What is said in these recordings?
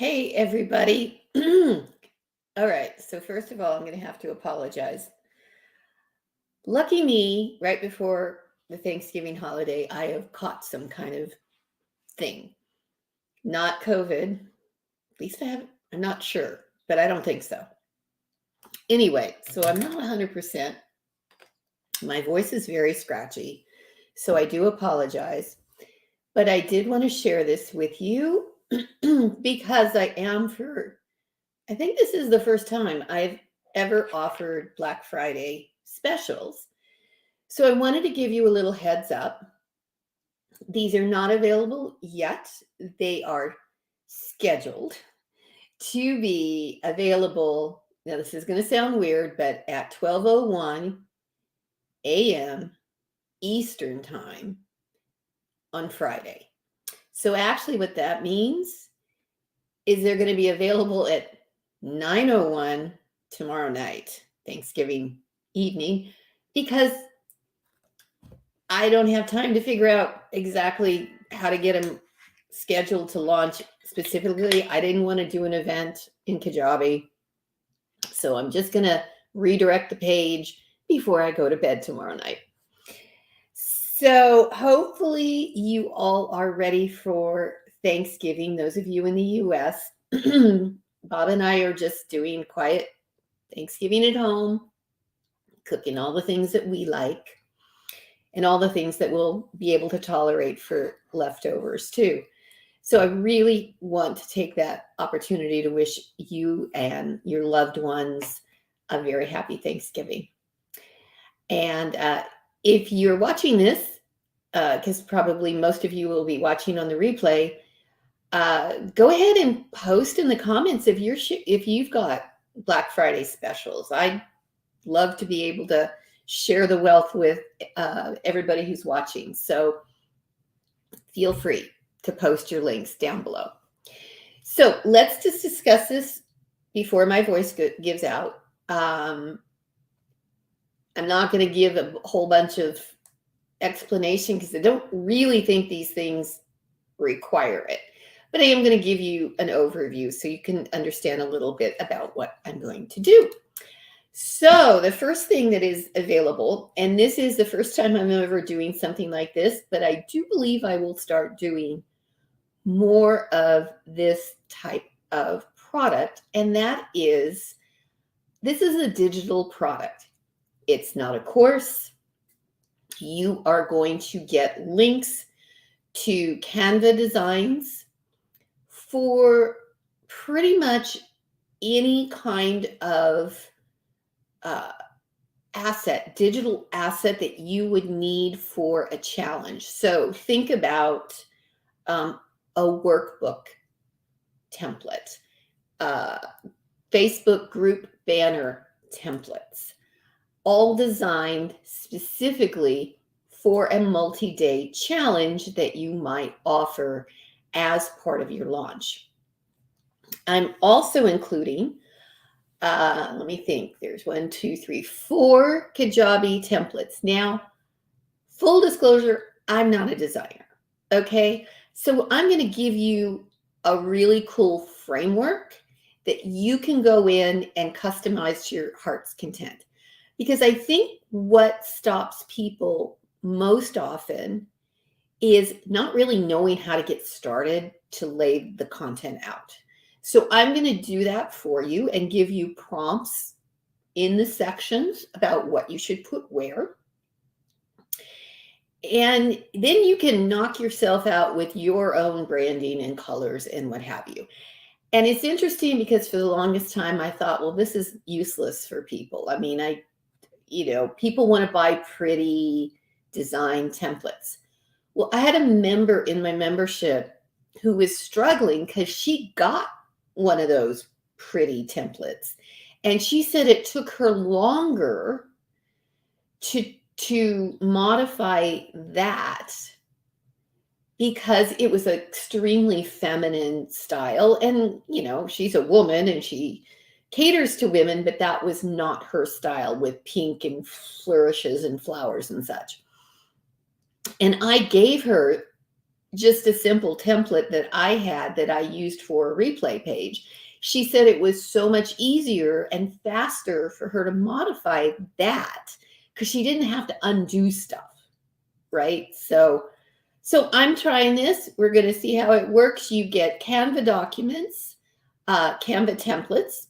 Hey, everybody. All right. So, first of all, I'm going to have to apologize. Lucky me, right before the Thanksgiving holiday, I have caught some kind of thing. Not COVID. At least I haven't, I'm not sure, but I don't think so. Anyway, so I'm not 100%. My voice is very scratchy. So, I do apologize. But I did want to share this with you because I think this is the first time I've ever offered Black Friday specials. So I wanted to give you a little heads up. These are not available yet. They are scheduled to be available. Now, this is going to sound weird, but at 12:01 a.m. Eastern Time on Friday. So actually what that means is they're going to be available at 9:01 tomorrow night, Thanksgiving evening, because I don't have time to figure out exactly how to get them scheduled to launch specifically. I didn't want to do an event in Kajabi, so I'm just going to redirect the page before I go to bed tomorrow night. So hopefully you all are ready for Thanksgiving. Those of you in the US, Bob and I are just doing quiet Thanksgiving at home, cooking all the things that we like and all the things that we'll be able to tolerate for leftovers too. So I really want to take that opportunity to wish you and your loved ones a very happy Thanksgiving. And if you're watching this, because probably most of you will be watching on the replay, go ahead and post in the comments if you've got Black Friday specials. I'd love to be able to share the wealth with everybody who's watching. So feel free to post your links down below. So let's just discuss this before my voice gives out. I'm not going to give a whole bunch of explanation because I don't really think these things require it. But I am going to give you an overview so you can understand a little bit about what I'm going to do. So the first thing that is available, and this is the first time I'm ever doing something like this, but I do believe I will start doing more of this type of product, and this is a digital product. It's not a course. You are going to get links to Canva designs for pretty much any kind of digital asset that you would need for a challenge. So think about a workbook template, Facebook group banner templates, all designed specifically for a multi-day challenge that you might offer as part of your launch. I'm also including, let me think, there's 4 Kajabi templates. Now, full disclosure, I'm not a designer, okay? So I'm going to give you a really cool framework that you can go in and customize to your heart's content. Because I think what stops people most often is not really knowing how to get started to lay the content out. So I'm going to do that for you and give you prompts in the sections about what you should put where. And then you can knock yourself out with your own branding and colors and what have you. And it's interesting because for the longest time I thought, well, this is useless for people. I mean, people want to buy pretty design templates. Well, I had a member in my membership who was struggling because she got one of those pretty templates. And she said it took her longer to modify that because it was an extremely feminine style. And, she's a woman and she caters to women, but that was not her style with pink and flourishes and flowers and such. And I gave her just a simple template that I had that I used for a replay page. She said it was so much easier and faster for her to modify that because she didn't have to undo stuff, right? So I'm trying this. We're going to see how it works. You get Canva documents, Canva templates,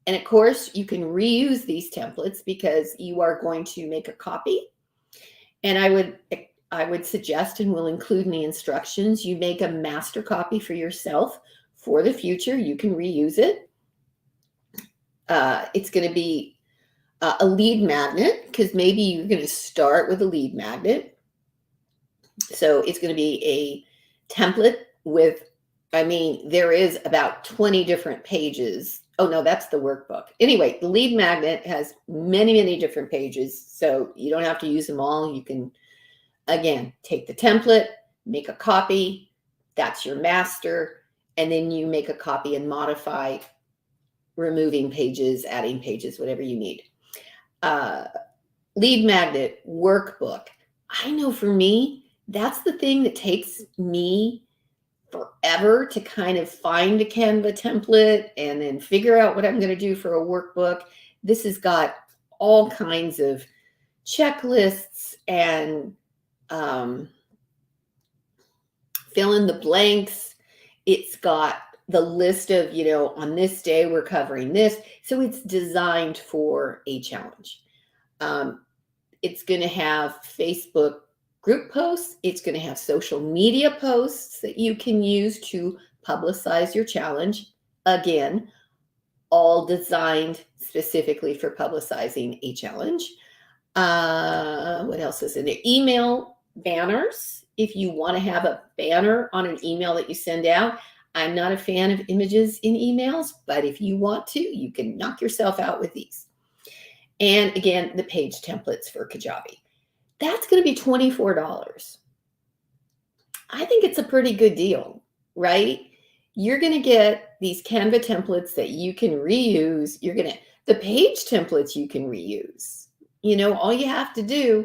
and of course you can reuse these templates because you are going to make a copy. And I would suggest, and will include in the instructions, you make a master copy for yourself for the future. You can reuse it. It's going to be a lead magnet because maybe you're going to start with a lead magnet. So it's going to be a template with, I mean, there is about 20 different pages. Oh, no, that's the workbook. Anyway, the lead magnet has many, many different pages. So you don't have to use them all. You can, again, take the template, make a copy. That's your master. And then you make a copy and modify, removing pages, adding pages, whatever you need. Lead magnet, workbook. I know for me, that's the thing that takes me forever to kind of find a Canva template and then figure out what I'm going to do for a workbook. This has got all kinds of checklists and fill in the blanks. It's got the list of, you know, on this day we're covering this. So it's designed for a challenge. It's going to have Facebook group posts. It's going to have social media posts that you can use to publicize your challenge. Again, all designed specifically for publicizing a challenge. What else is in there? Email banners. If you want to have a banner on an email that you send out. I'm not a fan of images in emails, but if you want to, you can knock yourself out with these. And again, the page templates for Kajabi. That's going to be $24. I think it's a pretty good deal, right? You're going to get these Canva templates that you can reuse. The page templates you can reuse. You know, all you have to do,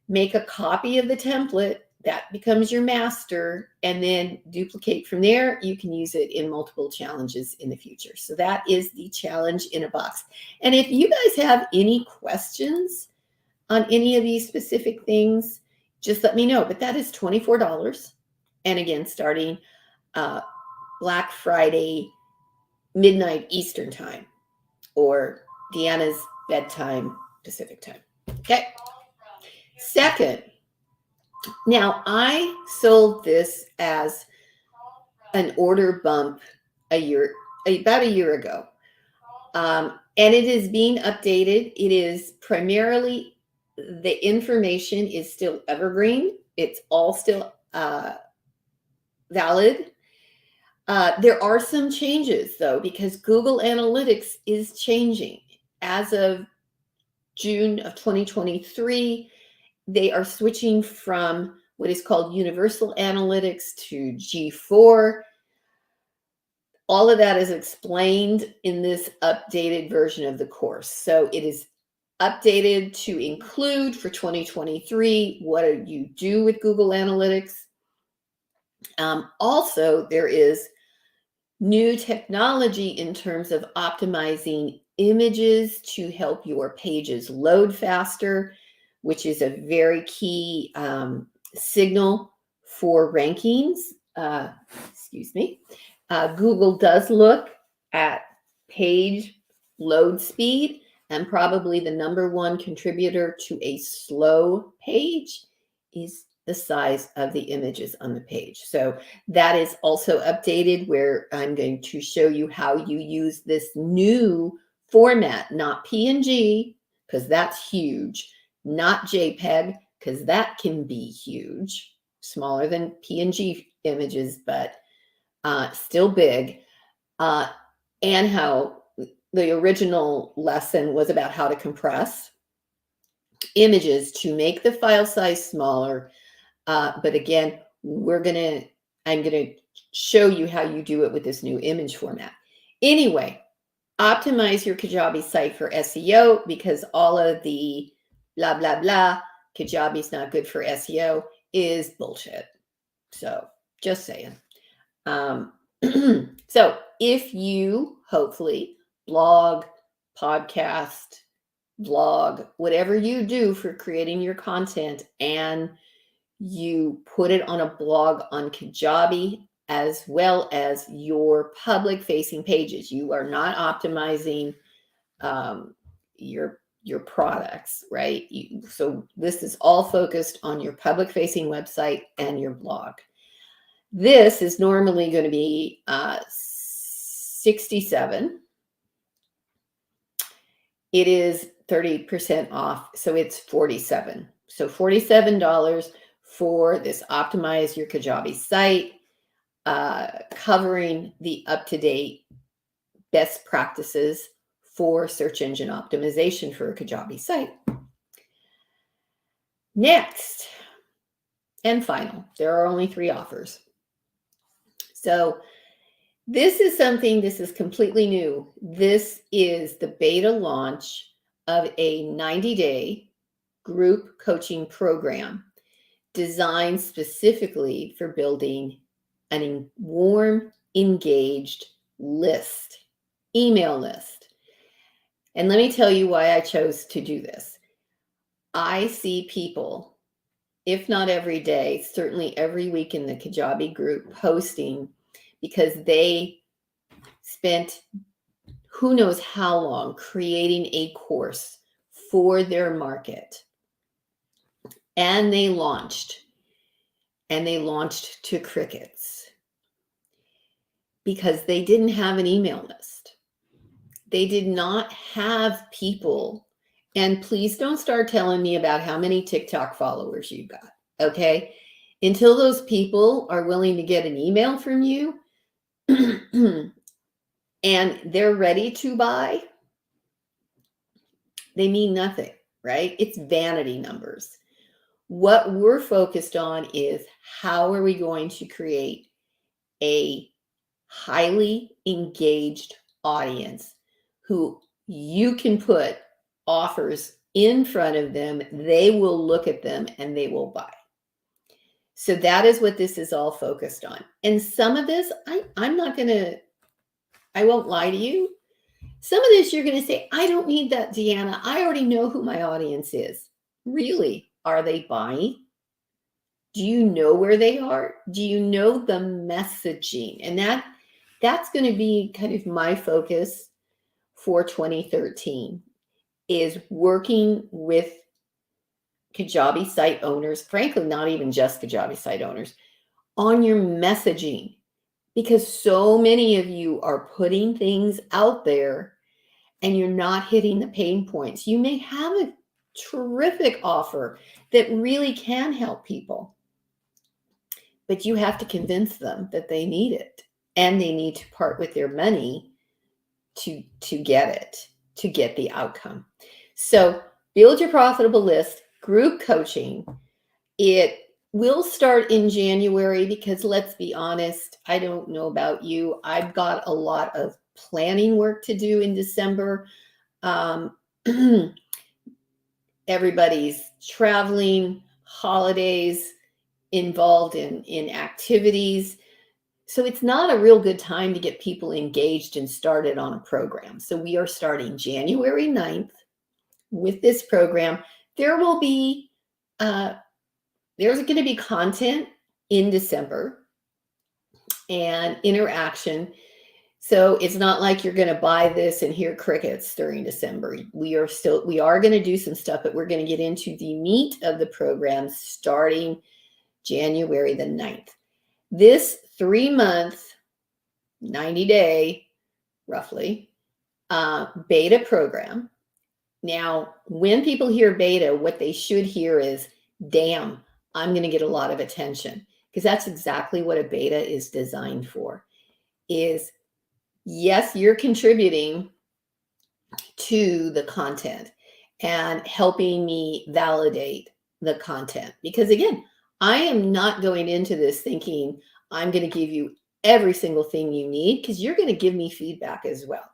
make a copy of the template, that becomes your master, and then duplicate from there. You can use it in multiple challenges in the future. So that is the challenge in a box. And if you guys have any questions on any of these specific things, just let me know. But that is $24. And again, starting Black Friday, midnight Eastern time, or Deanna's bedtime Pacific time. Okay. Second, now I sold this as an order bump about a year ago. And it is being updated. It is primarily, the information is still evergreen. It's all still valid. There are some changes though, because Google Analytics is changing. As of June of 2023, they are switching from what is called Universal Analytics to G4. All of that is explained in this updated version of the course. So it is updated to include for 2023, what do you do with Google Analytics? Also, there is new technology in terms of optimizing images to help your pages load faster, which is a very key signal for rankings. Google does look at page load speed, and probably the number one contributor to a slow page is the size of the images on the page. So that is also updated, where I'm going to show you how you use this new format, not PNG, because that's huge, not JPEG, because that can be huge, smaller than PNG images, but still big, and how the original lesson was about how to compress images to make the file size smaller. But again, I'm going to show you how you do it with this new image format. Anyway, optimize your Kajabi site for SEO, because all of the blah, blah, blah, Kajabi's not good for SEO is bullshit. So just saying. Um, so if you hopefully blog, podcast, vlog, whatever you do for creating your content, and you put it on a blog on Kajabi as well as your public facing pages, you are not optimizing um, your products, right? So this is all focused on your public facing website and your blog. This is normally going to be $67. It is 30% off, so it's $47. So $47 for this Optimize Your Kajabi site, covering the up-to-date best practices for search engine optimization for a Kajabi site. Next and final, there are only 3 offers. So this is completely new. This is the beta launch of a 90-day group coaching program designed specifically for building a warm, engaged email list. And let me tell you why I chose to do this. I see people, if not every day, certainly every week in the Kajabi group posting because they spent who knows how long creating a course for their market. And they launched to crickets because they didn't have an email list. They did not have people. And please don't start telling me about how many TikTok followers you got, okay? Until those people are willing to get an email from you and they're ready to buy, they mean nothing, right? It's vanity numbers. What we're focused on is how are we going to create a highly engaged audience who you can put offers in front of them, they will look at them and they will buy. So that is what this is all focused on. And some of this, I won't lie to you. Some of this you're going to say, I don't need that, Deanna. I already know who my audience is. Really? Are they buying? Do you know where they are? Do you know the messaging? And that's going to be kind of my focus for 2013 is working with Kajabi site owners, frankly, not even just Kajabi site owners, on your messaging. Because so many of you are putting things out there and you're not hitting the pain points. You may have a terrific offer that really can help people, but you have to convince them that they need it and they need to part with their money to get it, to get the outcome. So build your profitable list, group coaching. It will start in January because let's be honest, I don't know about you. I've got a lot of planning work to do in December. Everybody's traveling, holidays, involved in activities. So it's not a real good time to get people engaged and started on a program. So we are starting January 9th with this program. There will be there's going to be content in December and interaction. So it's not like you're going to buy this and hear crickets during December. We are going to do some stuff, but we're going to get into the meat of the program starting January the 9th. This 3-month, 90-day, roughly, beta program. Now, when people hear beta, what they should hear is, damn, I'm going to get a lot of attention. Because that's exactly what a beta is designed for. Is, yes, you're contributing to the content and helping me validate the content. Because again, I am not going into this thinking I'm going to give you every single thing you need because you're going to give me feedback as well.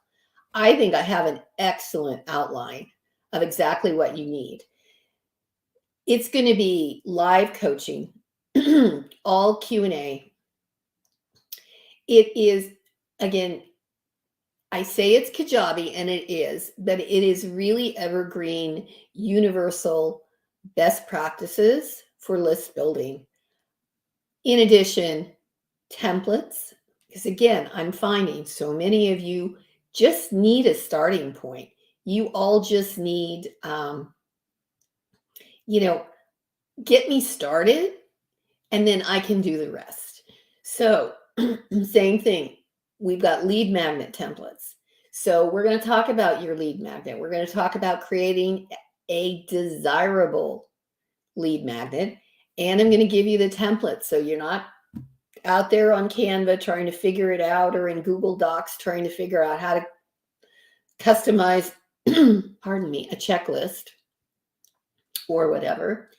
I think I have an excellent outline of exactly what you need. It's going to be live coaching all Q&A. It is, again, I say it's Kajabi, and it is, but it is really evergreen, universal best practices for list building. In addition, templates, because again, I'm finding so many of you just need a starting point. You all just need, get me started, and then I can do the rest. So same thing. We've got lead magnet templates. So we're going to talk about your lead magnet. We're going to talk about creating a desirable lead magnet. And I'm going to give you the template so you're not out there on Canva trying to figure it out, or in Google Docs trying to figure out how to customize, pardon me, a checklist or whatever.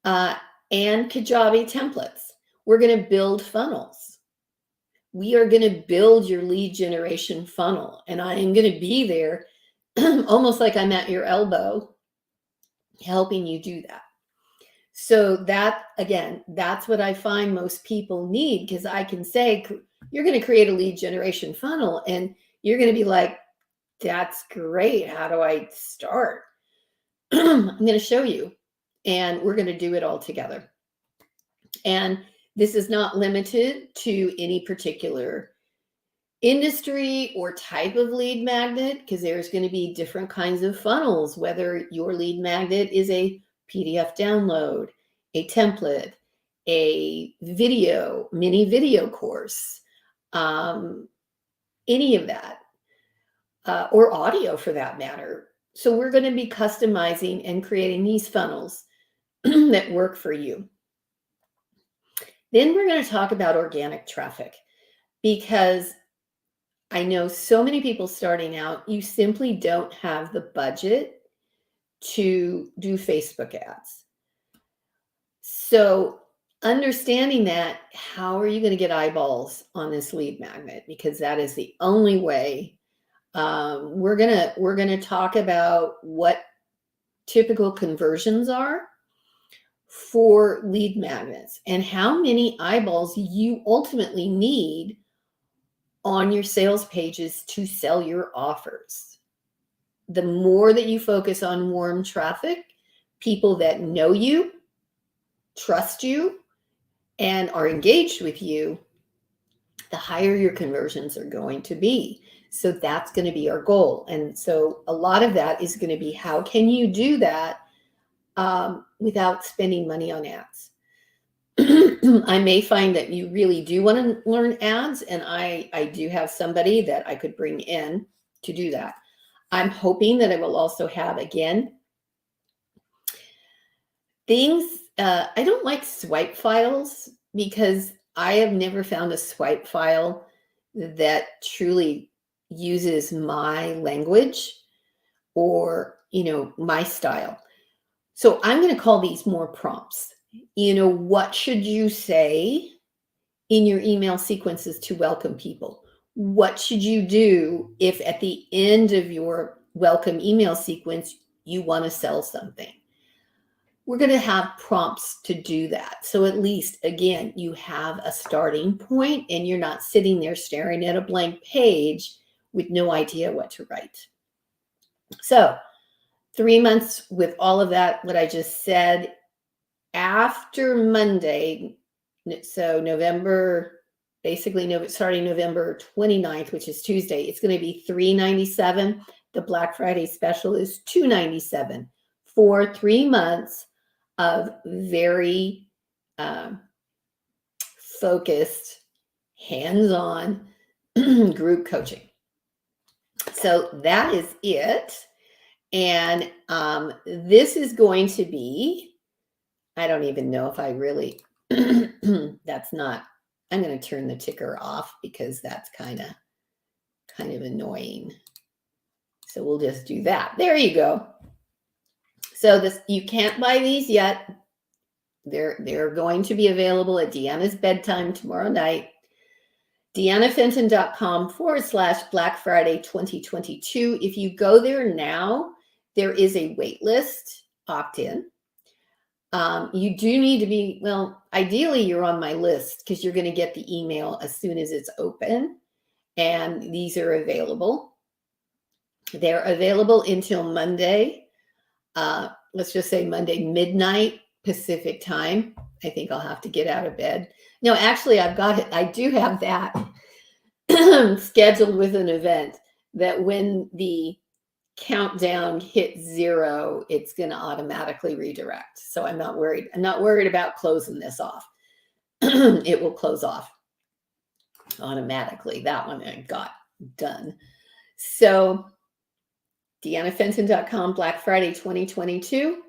And Kajabi templates. We're going to build funnels. We are going to build your lead generation funnel. And I am going to be there almost like I'm at your elbow helping you do that. So that, again, that's what I find most people need, because I can say, you're going to create a lead generation funnel and you're going to be like, that's great. How do I start? I'm going to show you, and we're going to do it all together. And this is not limited to any particular industry or type of lead magnet, because there's going to be different kinds of funnels, whether your lead magnet is a PDF download, a template, a video, mini video course, any of that, or audio for that matter. So we're going to be customizing and creating these funnels that work for you. Then we're going to talk about organic traffic, because I know so many people starting out, you simply don't have the budget to do Facebook ads. So understanding that, how are you going to get eyeballs on this lead magnet? Because that is the only way. We're gonna talk about what typical conversions are for lead magnets and how many eyeballs you ultimately need on your sales pages to sell your offers. The more that you focus on warm traffic, people that know you, trust you, and are engaged with you, the higher your conversions are going to be. So that's going to be our goal. And so a lot of that is going to be, how can you do that without spending money on ads? I may find that you really do want to learn ads, and I do have somebody that I could bring in to do that. I'm hoping that I will also have, again, things, I don't like swipe files, because I have never found a swipe file that truly uses my language or, my style. So I'm going to call these more prompts. What should you say in your email sequences to welcome people? What should you do if at the end of your welcome email sequence, you want to sell something? We're going to have prompts to do that. So at least, again, you have a starting point and you're not sitting there staring at a blank page with no idea what to write. So 3 months with all of that, what I just said, after Monday, so starting November 29th, which is Tuesday, it's going to be $397. The Black Friday special is $297 for 3 months of very focused, hands-on group coaching. So that is it. And this is going to be, I don't even know if I really, I'm going to turn the ticker off, because that's kind of annoying. So we'll just do that. There you go. So you can't buy these yet. They're going to be available at Deanna's bedtime tomorrow night. DeannaFenton.com/Black Friday 2022. If you go there now, there is a wait list opt-in. You do need to be, well, ideally you're on my list because you're going to get the email as soon as it's open. And these are available. They're available until Monday. Let's just say Monday midnight Pacific time. I think I'll have to get out of bed. No, actually, I've got it. I do have that scheduled with an event that when the countdown hits 0, it's going to automatically redirect. So I'm not worried. I'm not worried about closing this off. It will close off automatically. That one I got done. So DeannaFenton.com, Black Friday 2022.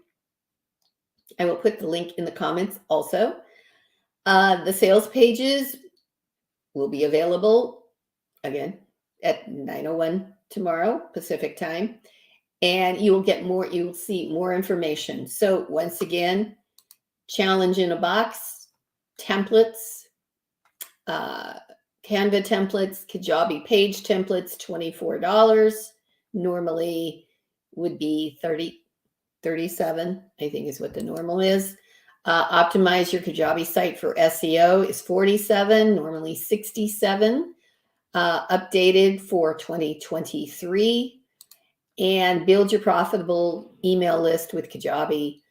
I will put the link in the comments also. The sales pages will be available again at 9:01 tomorrow Pacific time, and you will get more. You will see more information. So once again, challenge in a box, templates, Canva templates, Kajabi page templates, $24. Normally would be 37, I think is what the normal is. Optimize your Kajabi site for SEO is 47, normally 67. Updated for 2023. And build your profitable email list with Kajabi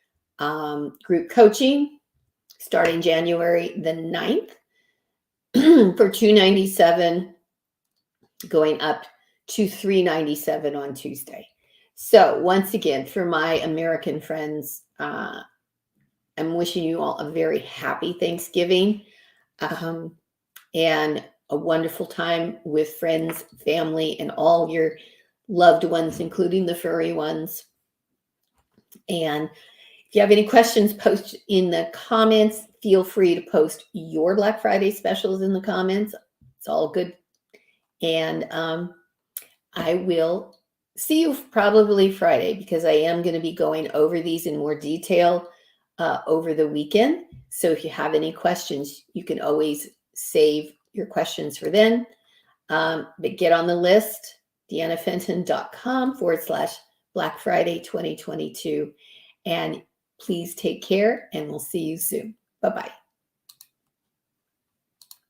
group coaching starting January the 9th for $297, going up to $397 on Tuesday. So once again, for my American friends, I'm wishing you all a very happy Thanksgiving and a wonderful time with friends, family, and all your loved ones, including the furry ones. And if you have any questions, post in the comments. Feel free to post your Black Friday specials in the comments. It's all good. And I will see you probably Friday because I am going to be going over these in more detail over the weekend. So if you have any questions, you can always save your questions for then. But get on the list, DeannaFenton.com/Black Friday 2022. And please take care, and we'll see you soon. Bye-bye.